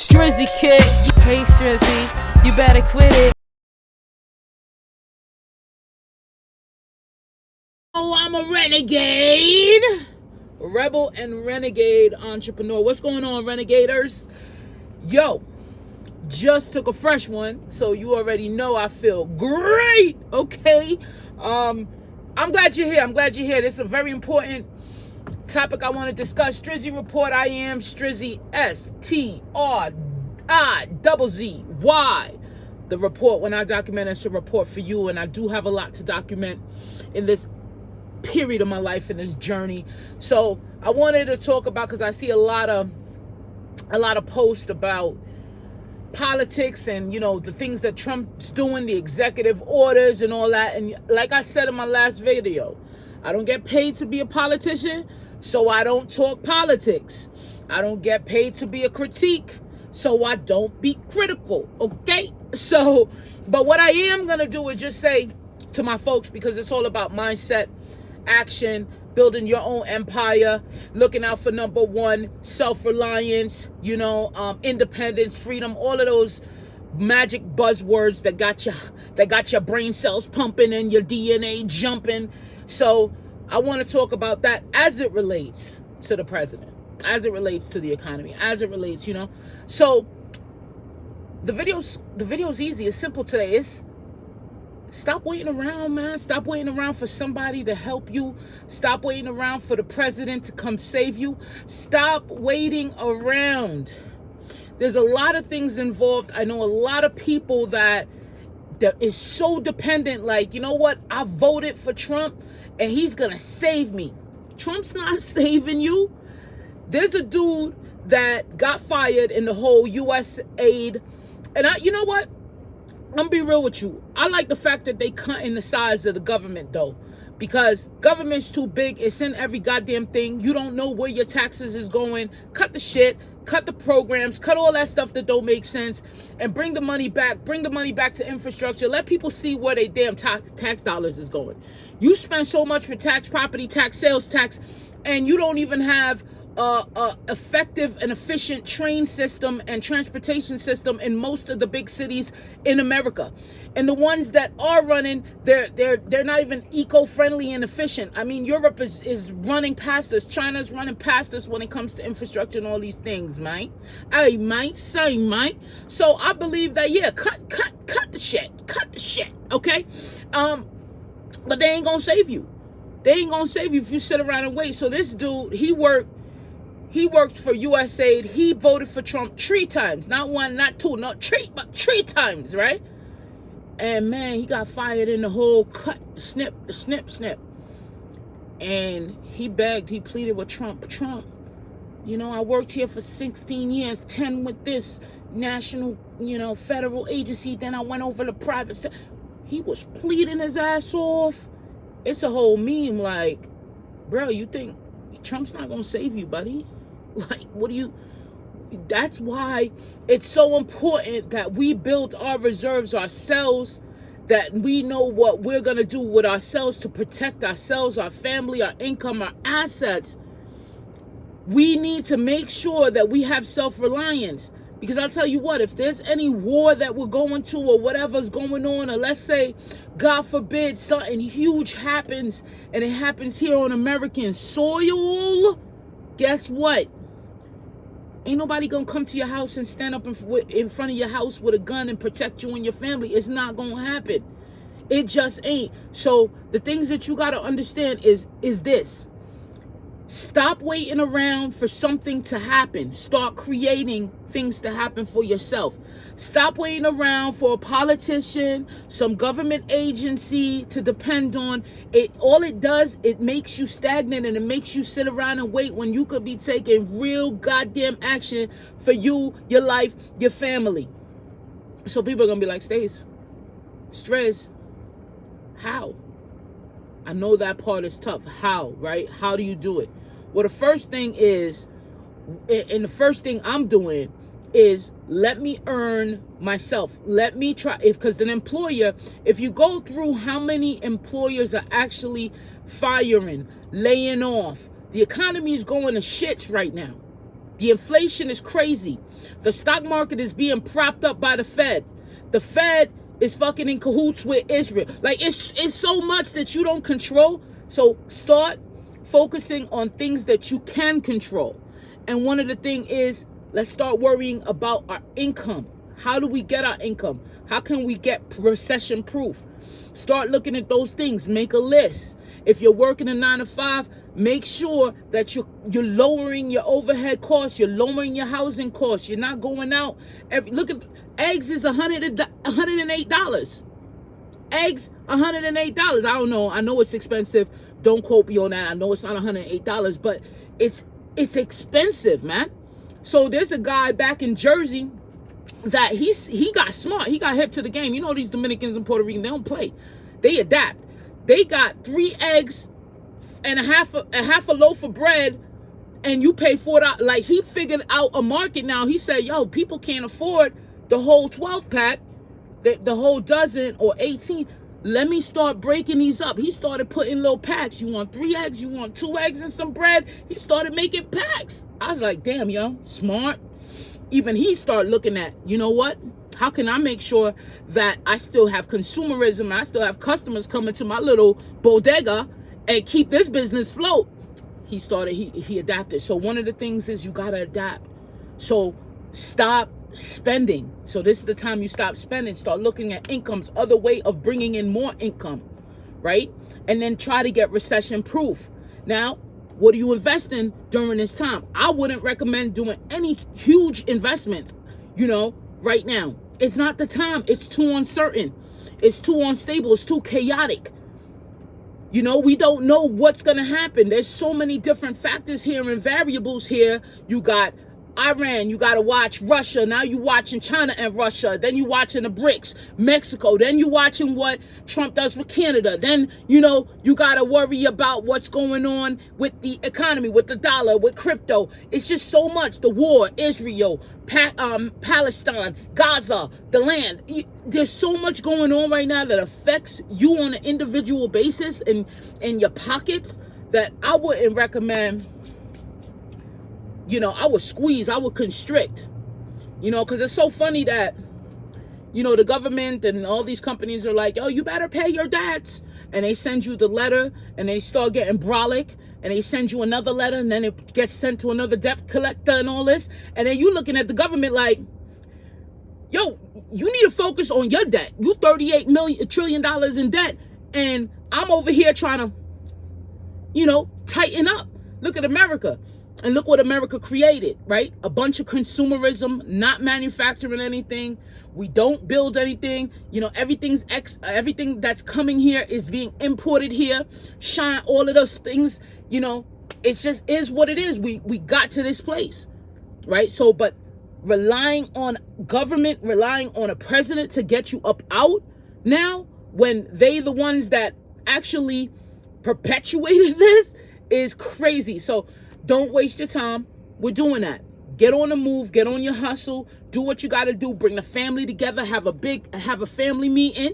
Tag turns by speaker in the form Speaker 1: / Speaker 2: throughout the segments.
Speaker 1: Strizzy kid. Hey Strizzy, you better quit it. Oh, I'm a renegade. Rebel and renegade entrepreneur. What's going on, renegaders? Yo, just took a fresh one, so you already know I feel great. Okay. I'm glad you're here. This is a very important topic I want to discuss. Strizzy report. I am Strizzy, STRIZZY. The report. When I document, it's a report for you, and I do have a lot to document in this period of my life, in this journey. So I wanted to talk about, because I see a lot of posts about politics and, you know, the things that Trump's doing, the executive orders and all that. And like I said in my last video, I don't get paid to be a politician, so I don't talk politics. I don't get paid to be a critique, so I don't be critical, okay? So, but what I am going to do is just say to my folks, because it's all about mindset, action, building your own empire, looking out for number one, self-reliance, independence, freedom, all of those magic buzzwords that got your brain cells pumping and your DNA jumping. So I want to talk about that as it relates to the president, as it relates to the economy, as it relates, So the video's easy. It's simple today. It's stop waiting around, man. Stop waiting around for somebody to help you. Stop waiting around for the president to come save you. Stop waiting around. There's a lot of things involved. I know a lot of people that is so dependent, like, you know what? I voted for Trump and he's going to save me. Trump's not saving you. There's a dude that got fired in the whole U.S. aid. And you know what? I'm gonna be real with you. I like the fact that they cutting the size of the government, though, because government's too big. It's in every goddamn thing. You don't know where your taxes is going. Cut the shit, cut the programs, cut all that stuff that don't make sense, and bring the money back. Bring the money back to infrastructure. Let people see where they damn tax dollars is going. You spend so much for tax, property tax, sales tax, and you don't even have effective and efficient train system and transportation system in most of the big cities in America. And the ones that are running, they're not even eco-friendly and efficient. I mean, Europe is running past us. China's running past us when it comes to infrastructure and all these things, mate. Hey, mate, say, mate. So I believe that, yeah, cut the shit, okay? But they ain't gonna save you. They ain't gonna save you if you sit around and wait. So this dude, he worked for USAID. He voted for Trump 3 times. Not 1, not 2, not 3, but 3 times, right? And man, he got fired in the whole snip. And he begged, he pleaded with Trump, I worked here for 16 years, 10 with this national, federal agency. Then I went over to private sector. He was pleading his ass off. It's a whole meme like, bro, you think Trump's not going to save you, buddy? Like, that's why it's so important that we build our reserves ourselves, that we know what we're going to do with ourselves to protect ourselves, our family, our income, our assets. We need to make sure that we have self-reliance. Because I'll tell you what, if there's any war that we're going to or whatever's going on, or let's say, God forbid, something huge happens and it happens here on American soil, guess what? Ain't nobody gonna come to your house and stand up in front of your house with a gun and protect you and your family. It's not gonna happen. It just ain't. So the things that you gotta understand is this. Stop waiting around for something to happen. Start creating things to happen for yourself. Stop waiting around for a politician, some government agency to depend on. All it does, it makes you stagnant, and it makes you sit around and wait when you could be taking real goddamn action for you, your life, your family. So people are going to be like, Stress, how? I know that part is tough. How, right? How do you do it? Well, the first thing is, and the first thing I'm doing is, let me earn myself. Let me try, because an employer, if you go through how many employers are actually firing, laying off, the economy is going to shits right now. The inflation is crazy. The stock market is being propped up by the Fed. The Fed is fucking in cahoots with Israel. Like, it's so much that you don't control. So start focusing on things that you can control. And one of the things is, let's start worrying about our income. How do we get our income? How can we get recession-proof? Start looking at those things. Make a list. If you're working a 9 to 5, make sure that you're lowering your overhead costs. You're lowering your housing costs. You're not going out. Look at eggs is $108. Eggs, $108. I don't know. I know it's expensive. Don't quote me on that. I know it's not $108, but it's expensive, man. So there's a guy back in Jersey that he got smart. He got hip to the game. You know, these Dominicans and Puerto Ricans, they don't play. They adapt. They got 3 eggs and a half a loaf of bread, and you pay $4. Like, he figured out a market now. He said, yo, people can't afford the whole 12 pack, the whole dozen or 18. Let me start breaking these up. He started putting little packs. You want 3 eggs? You want 2 eggs and some bread? He started making packs. I was like, damn, yo, smart. Even he started looking at, you know what? How can I make sure that I still have consumerism? I still have customers coming to my little bodega and keep this business float. He adapted. So one of the things is you got to adapt. So stop spending. So this is the time you stop spending. Start looking at incomes, other way of bringing in more income, right? And then try to get recession proof. Now, what do you invest in during this time? I wouldn't recommend doing any huge investments, right now. It's not the time. It's too uncertain. It's too unstable. It's too chaotic. We don't know what's going to happen. There's so many different factors here and variables here. You got Iran, you got to watch Russia. Now you watching China and Russia. Then you watching the BRICS, Mexico. Then you watching what Trump does with Canada. Then, you got to worry about what's going on with the economy, with the dollar, with crypto. It's just so much. The war, Israel, Palestine, Gaza, the land. There's so much going on right now that affects you on an individual basis and in your pockets that I wouldn't recommend. I would squeeze, I would constrict, because it's so funny that, the government and all these companies are like, oh, you better pay your debts. And they send you the letter and they start getting brolic and they send you another letter and then it gets sent to another debt collector and all this. And then you looking at the government like, yo, you need to focus on your debt. You $38 trillion in debt. And I'm over here trying to, tighten up. Look at America. And look what America created, right? A bunch of consumerism, not manufacturing anything. We don't build anything. Everything that's coming here is being imported here. All of those things, it's just is what it is. We got to this place, right? So, but relying on government, relying on a president to get you up out now, when they the ones that actually perpetuated this, is crazy. So don't waste your time. We're doing that. Get on the move. Get on your hustle. Do what you got to do. Bring the family together. Have a family meeting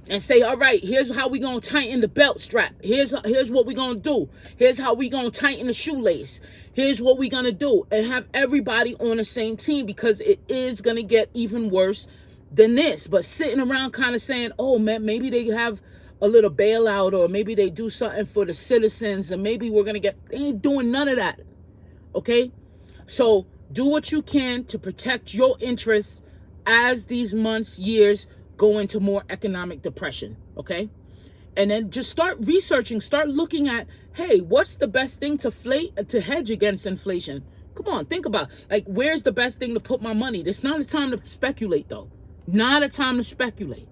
Speaker 1: and say, all right, here's how we going to tighten the belt strap. Here's what we're going to do. Here's how we going to tighten the shoelace. Here's what we're going to do. And have everybody on the same team, because it is going to get even worse than this. But sitting around kind of saying, oh, man, maybe they have a little bailout, or maybe they do something for the citizens, and maybe we're going to they ain't doing none of that. Okay? So do what you can to protect your interests as these months, years go into more economic depression. Okay? And then just start researching, start looking at, hey, what's the best thing to hedge against inflation? Come on, think about, like, where's the best thing to put my money? It's not a time to speculate, though. Not a time to speculate.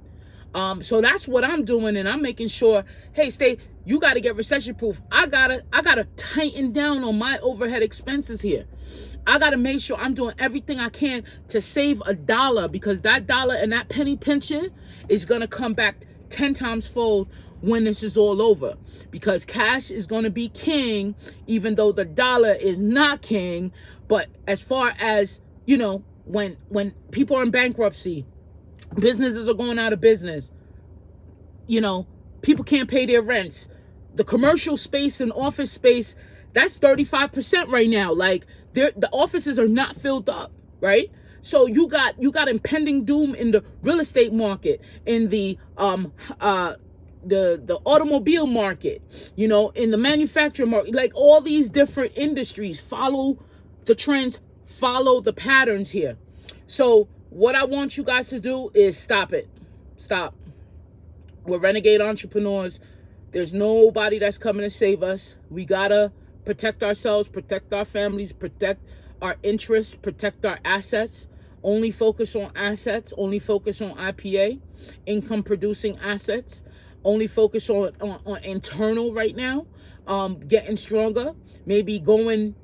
Speaker 1: So that's what I'm doing, and I'm making sure, hey, you got to get recession proof. I gotta tighten down on my overhead expenses here. I got to make sure I'm doing everything I can to save $1, because that dollar and that penny pinching is going to come back 10 times fold when this is all over, because cash is going to be king, even though the dollar is not king. But as far as, when people are in bankruptcy, businesses are going out of business, people can't pay their rents. The commercial space and office space, that's 35% right now. Like, The offices are not filled up, right? So you got impending doom in the real estate market, in the automobile market, in the manufacturing market, like all these different industries. Follow the trends, follow the patterns here. So what I want you guys to do is stop it. Stop. We're renegade entrepreneurs. There's nobody that's coming to save us. We gotta protect ourselves, protect our families, protect our interests, protect our assets. Only focus on assets. Only focus on IPA, income producing assets. Only focus on internal right now. Getting stronger. Maybe going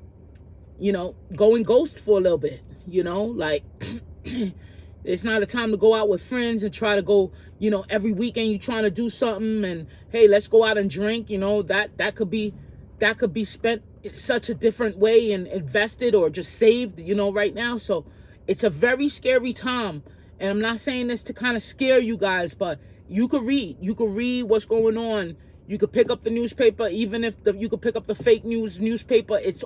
Speaker 1: ghost for a little bit. Like it's not a time to go out with friends and try to go, every weekend you trying to do something and hey, let's go out and drink. That could be spent such a different way and invested or just saved, right now. So it's a very scary time. And I'm not saying this to kind of scare you guys, but you could read what's going on. You could pick up the newspaper, even if you could pick up the fake news newspaper. It's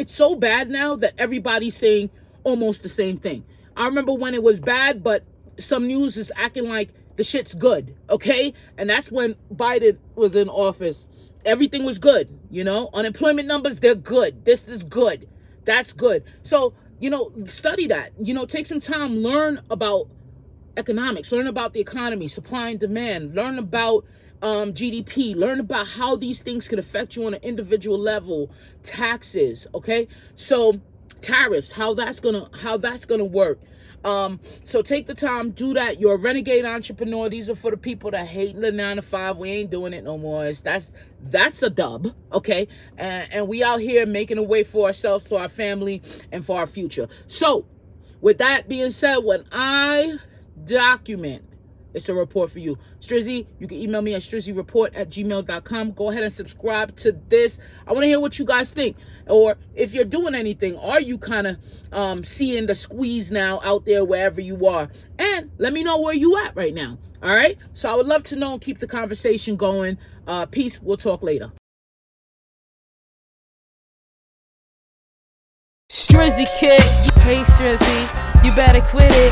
Speaker 1: so bad now that everybody's saying almost the same thing. I remember when it was bad, but some news is acting like the shit's good, okay? And that's when Biden was in office. Everything was good, Unemployment numbers, they're good. This is good. That's good. So, study that. Take some time, learn about economics, learn about the economy, supply and demand, learn about GDP, learn about how these things could affect you on an individual level, taxes, okay? So tariffs, how that's gonna work. So take the time, do that. You're a renegade entrepreneur. These are for the people that hate the 9 to 5. We ain't doing it no more. That's a dub, okay? And we out here making a way for ourselves, for our family, and for our future. So with that being said, when I document, it's a report for you. Strizzy, you can email me at strizzyreport@gmail.com. Go ahead and subscribe to this. I want to hear what you guys think. Or if you're doing anything, are you kind of seeing the squeeze now out there wherever you are? And let me know where you at right now. All right? So I would love to know and keep the conversation going. Peace. We'll talk later.
Speaker 2: Strizzy kid. Hey Strizzy, you better quit it.